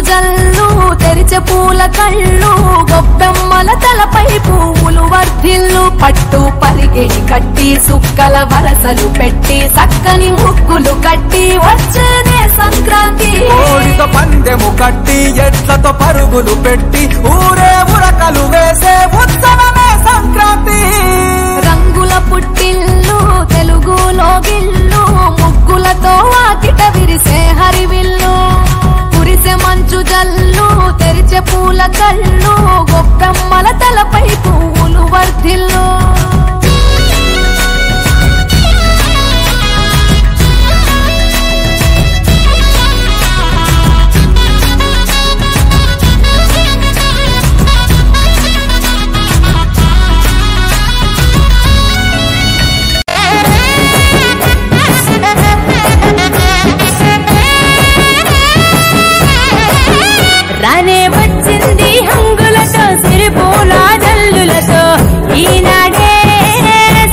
జల్లు తెరిచే పూల కళ్ళు గొబ్బెమ్మల తలపై పువ్వులు వర్ధిల్లు పట్టు పరిగెడి కట్టి సుక్కల వరసలు పెట్టి చక్కని ముగ్గులు కట్టి వచ్చేదే సంక్రాంతి కోడితో పందెము కట్టి ఎట్లతో పరుగులు పెట్టి ఊరే ఉరకలు వేసే ఉత్సవమే సంక్రాంతి రంగుల పుట్టిల్లు తెలుగులో గిల్లు ముగ్గులతో వాకిట విరిసే హరివిల్లు కురిసే మంచు జల్లు తెరిచే పూల కళ్ళు గొబ్బెమ్మల తలపై పువ్వులు వర్ధిల్లు రానే వచ్చింది హంగులతో సిరిపూల జల్లులతో ఈనాడే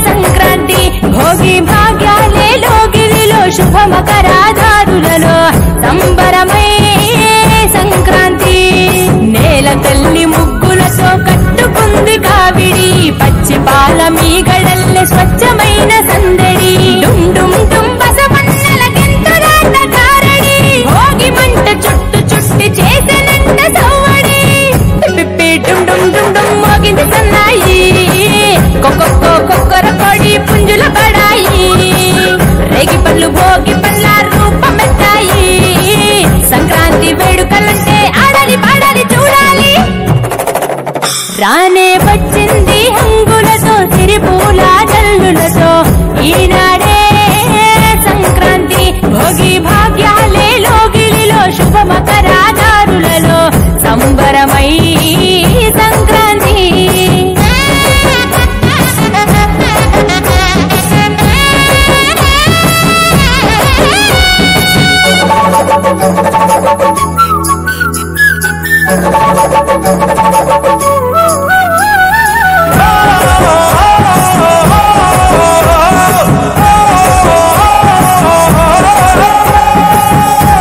సంక్రాంతి భోగి భాగ్యాలే లోగిలిలో శుభమకరాదారులలో సంబరమై సంక్రాంతి నేల తల్లి ముగ్గులతో కట్టుకుంది కావిడి పచ్చి పాల మీగడల్లే స్వచ్ఛమైన సందడి డుమ్ డుమ్ డుమ్ బసవన్నెల గింతురాట కారడి భోగి మంట చుట్టు చుట్టి చేసనంట సవ్వడి పిప్పి డుమ్ డుమ్ డుమ్ డుమ్ మోగింది సన్నాయి కొక్కొక్కో కొక్కర కొడి పుంజుల పడాయి రేగి పళ్ళు భోగి పళ్ళ రూపమెత్తాయి సంక్రాంతి వేడుకలంటే ఆడాలి పాడాలి చూడాలి రానే వచ్చింది హంగులతో సిరిపూల జల్లులతో ఈనాడే సంక్రాంతి భోగి భాగ్యాలే లోగిలిలో శుభమకరాదారులలో సంబరమై సంక్రాంతి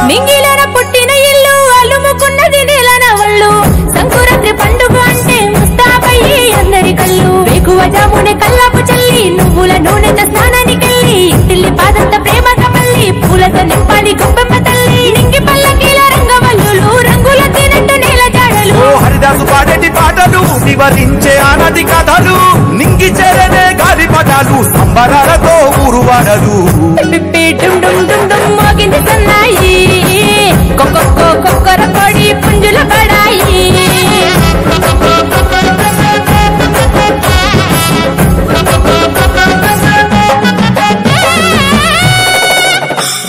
మింగిలన పుట్టిన ఇల్లు అలుముకున్నది నెలన ఒళ్ళు సంకురాత్రి పండుగ అంటే ముస్తాబయ్యి అందరి కళ్ళు వేకువ జామునే కల్లాపు చల్లి నువ్వుల నూనెతో స్నానానికెళ్ళి ఇంటిల్లి పాదంత ప్రేమగా మళ్ళీ పూలతో నింపాలి గొప్పమ్మ తల్లి నింగి పల్లకీల రంగవల్లులు రంగుల తినట్టు నేల జాడలు హరిదాసు పాడేటి పాటలు వివరించే ఆనది కథలు నింగి చేరనే గాలి పదాలు సంబరాలతో ఊరువాడలు పిప్పి డుమ్ డుమ్ డుమ్ డుమ్ మోగింది సన్నాయి కొక్కొక్కో కొక్కర కొడి పుంజుల పడాయి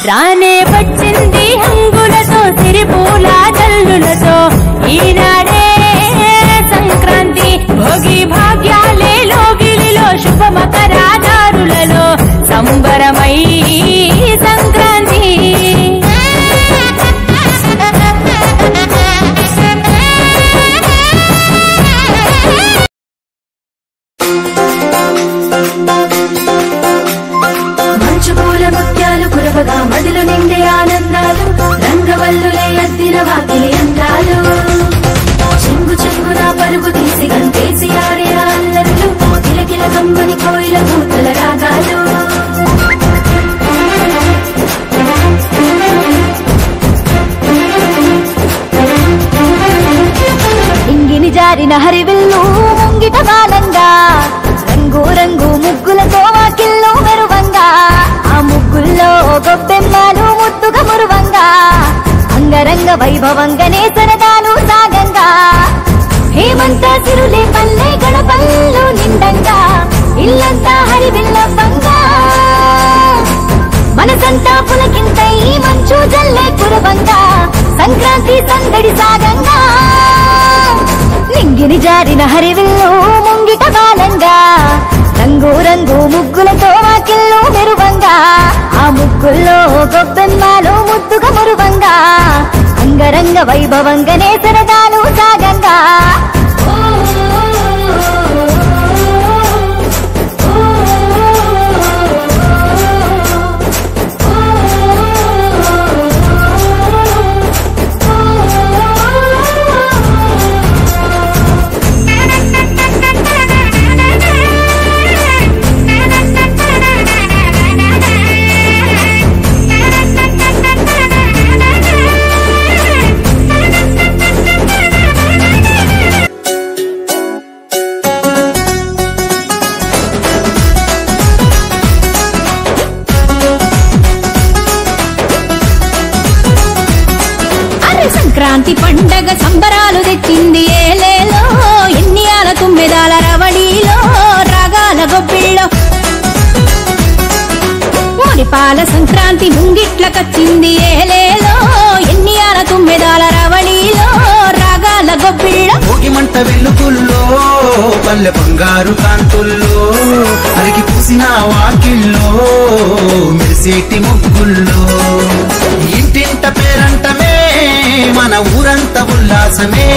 రానే వచ్చింది హంగులతో సిరిపూల జల్లులతో ఈనాడే సంక్రాంతి భోగి భాగ్యాలే లోగిలిలో శుభమకరాదారులలో సంబరమై సంక్రాంతి మంచు పూల ముత్యాలు కురవగా మదిలో నిండే ఆనందాలు రంగవల్లులే అద్దిన వాకిలి అందాలు చెంగు చెంగున పరుగు తీసి గంతేసి ఆడే అల్లరులు కిలకిల కమ్మని కోయిల కూతల రాగాలు ఇంగిని జారిన హరివిల్లు ముంగిట బాలంగా రంగు రంగు ముగ్గులతో వాకిల్లో మెరువంగా ఆ ముగ్గుల్లో గొబ్బెమ్మలు ముద్దుగా మురువంగా అంగరంగ వైభవంగానే సరదాలు సాగంగా హేమంత సిరులే పల్లె గడపల్లు నిండంగా ఇల్లంతా హరివిల్లవ్వంగా మనసంతా పులకింతై మంచు జల్లే కురవంగా సంక్రాంతి సందడి సాగంగా నింగిని జారిన హరివిల్లు ముంగిట బాలంగా రంగు రంగు ముగ్గులతో వాకిల్లో మెరువంగా ఆ ముగ్గుల్లో గొబ్బెమ్మలు ముద్దుగా మురువంగా అంగరంగ వైభవంగానే సరదాలు సాగంగా సంక్రాంతి పండగ సంబరాలు తెచ్చింది ఏలేలో ఎన్నియాల తుమ్మెదాల రవడిలో రాగాల గొబ్బిళ్ళో మురిపాల సంక్రాంతి ముంగిట్లకొచ్చింది ఏలేలో ఎన్నియాల తుమ్మెదాల రవడిలో రాగాల గొబ్బిళ్ళో భోగి మంట వెలుగుల్లో పల్లె బంగారు కాంతుల్లో అలిగి పూసిన వాకిల్లో మెరిసేటి ముగ్గుల్లో ఇంటింట పేరంటమే మన ఊరంతా ఉల్లాసమే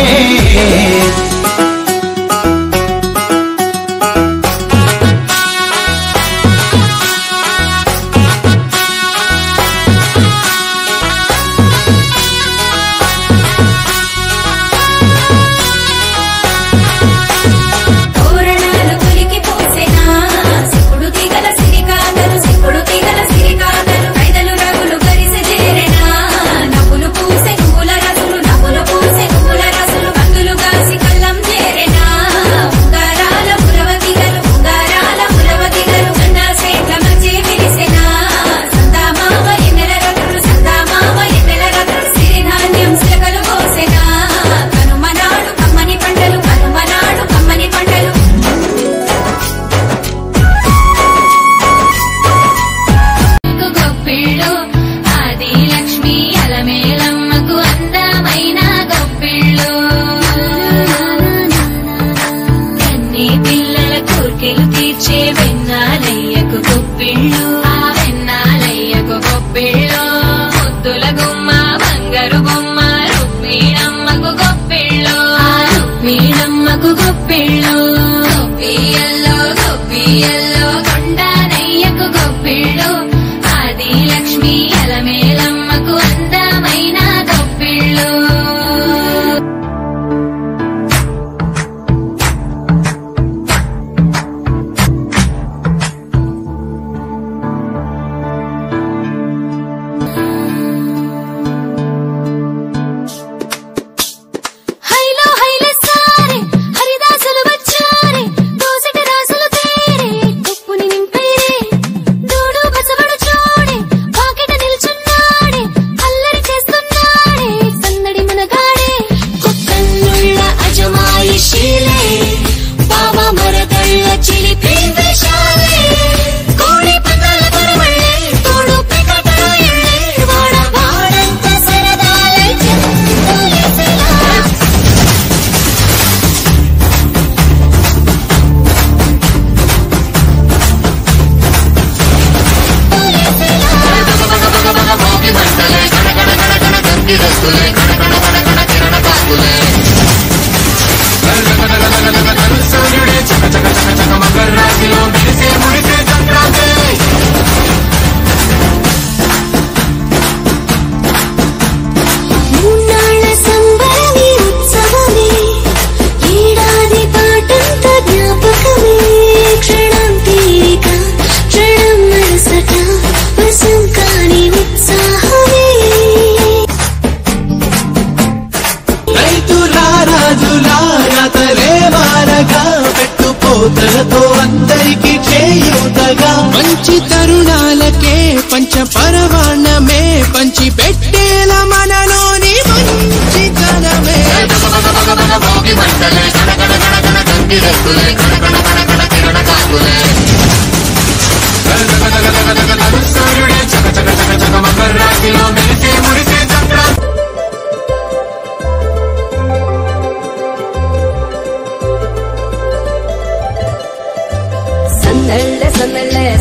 పోతలతో అందరికి చేయూతగా మంచి తరుణాలకే పంచ పరవాణమే పంచి పెట్టేల మనలోని మంచితనమే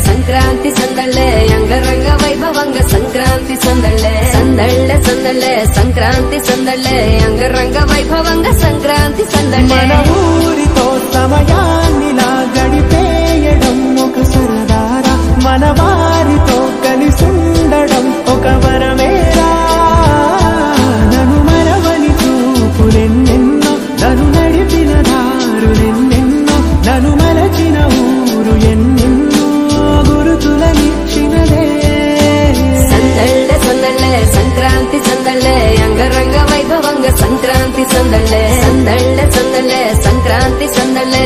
సంక్రాంతి సందళ్ళే అంగరంగ వైభవంగ సంక్రాంతి సందళ్ళే సందళ్ళే సందళ్ళే సంక్రాంతి సందళ్ళే అంగరంగ వైభవంగ సంక్రాంతి సందళ్ళే మన ఊరితో సమయాన్నిలా గడిపేయడం ఒక సరదారా మన వారితో కలిసుండడం ఒక వరమేరా నన్ను మరవని చూపులెన్నెన్నో నన్ను నడిపిన దారులెన్నెన్నో నన్ను మరచిన ఊరు ఎన్నెన్నో గురుతులనిచ్చినదే సందళ్ళే సందళ్ళే సంక్రాంతి సందళ్ళే అంగరంగ వైభవంగ సంక్రాంతి సందళ్ళే సందళ్ళే సందళ్ళే సంక్రాంతి సందళ్ళే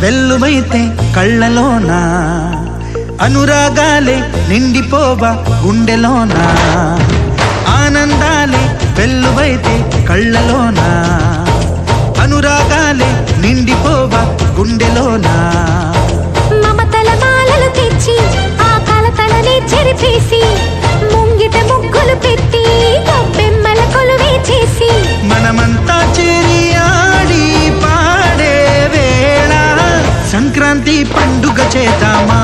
వెల్లువైతే కళ్ళలోన అనురాగాలే నిండిపోవా గుండెలోన ఆనందాలే వెల్లువైతే కళ్ళలోన అనురాగాలే నిండిపోవా గుండెలోన మమతల మాలలు తెచ్చి ఆ కలతలని చెరిపేసి ముంగిట ముగ్గులు పెట్టి గొబ్బెమ్మల కొలువే చేసి మనమంతా చేరి ఆడి పాడే వేళ సంక్రాంతి పండుగ చేద్దామా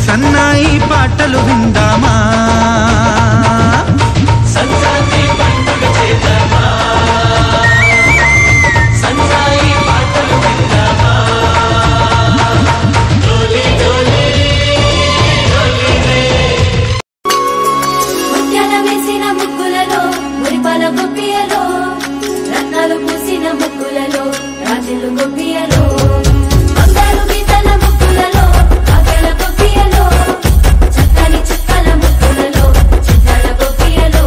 సన్నాయి పాటలు విందామా సంక్రాంతి పండుగ చేద్దామా సన్నాయి పాటలు విందామా డోలి డోలి డోలి రే ముత్యాల వేసిన ముగ్గులలో మురిపాల గొప్పియలో రత్నాలు పూసిన ముగ్గులలో రాజులు గొప్పియలో బంగారు గీతల ముగ్గులలో కాకెల గొప్పియలో చక్కని చుక్కల ముగ్గులలో చిత్రాల గొప్పియలో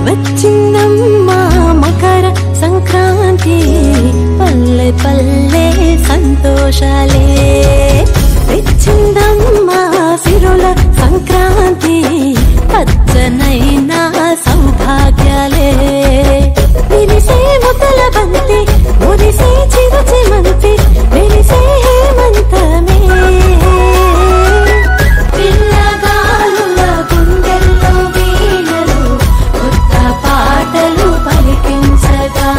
వచ్చిందమ్మా మకర సంక్రాంతి పల్లె పల్లె సంతోషాలే తెచ్చిందమ్మా సిరుల సంక్రాంతి పచ్చనైన సౌభాగ్యాలే విరిసే ముతల బంతి మురిసే చిరుచిమంతి విరిసే హేమంతమే పిల్లగాలుల గుండెల్లో వీణలు కొత్త పాటలు పలికించగా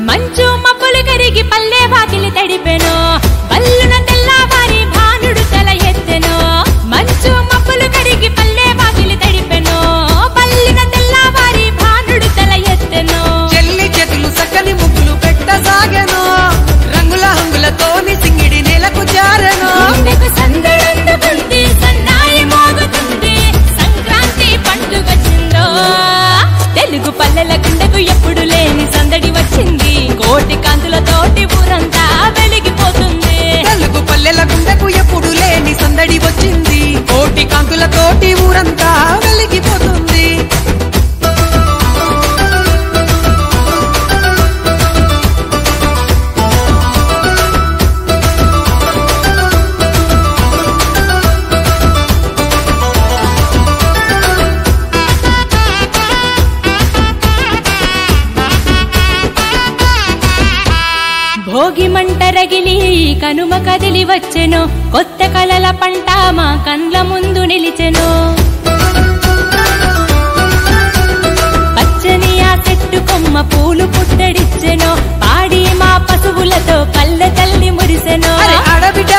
మంచు మబ్బులు కరిగి పల్లె వాకిలి తడిపెను పల్లున తెల్లవారి భానుడు తల ఎత్తెను మంచు మబ్బులు కరిగి పల్లె వాకిలి తడిపెను పల్లున తెల్లవారి భానుడు తల ఎత్తెను చెల్లి చేతులు సక్కని ముగ్గులు పెట్టసాగెను రంగుల హంగులతోని సింగిడి నెలకు జారెను గుండెకు సందడందుకుంది సన్నాయి మోగుతుంది సంక్రాంతి పండుగొచ్చిందో తెలుగు పల్లెల గుండెకు ఎప్పుడు లేని సందడి వచ్చింది కోటి కాంతులతోటి ఊరంతా వెలిగిపోతుంది తెలుగు పల్లెల గుండెకు ఎప్పుడు లేని సందడి వచ్చింది కోటి కాంతులతోటి ఊరంతా వెలిగిపోతుంది భోగి మంట రగిలి కనుమ కదిలి వచ్చెను కొత్త కలల పంట మా కండ్ల ముందు నిలిచెను పచ్చని ఆ చెట్టు కొమ్మ పూలు పుట్టడిచ్చెను పాడి మా పశువులతో పల్లె తల్లి మురిసెను అరే ఆడబిడ్డ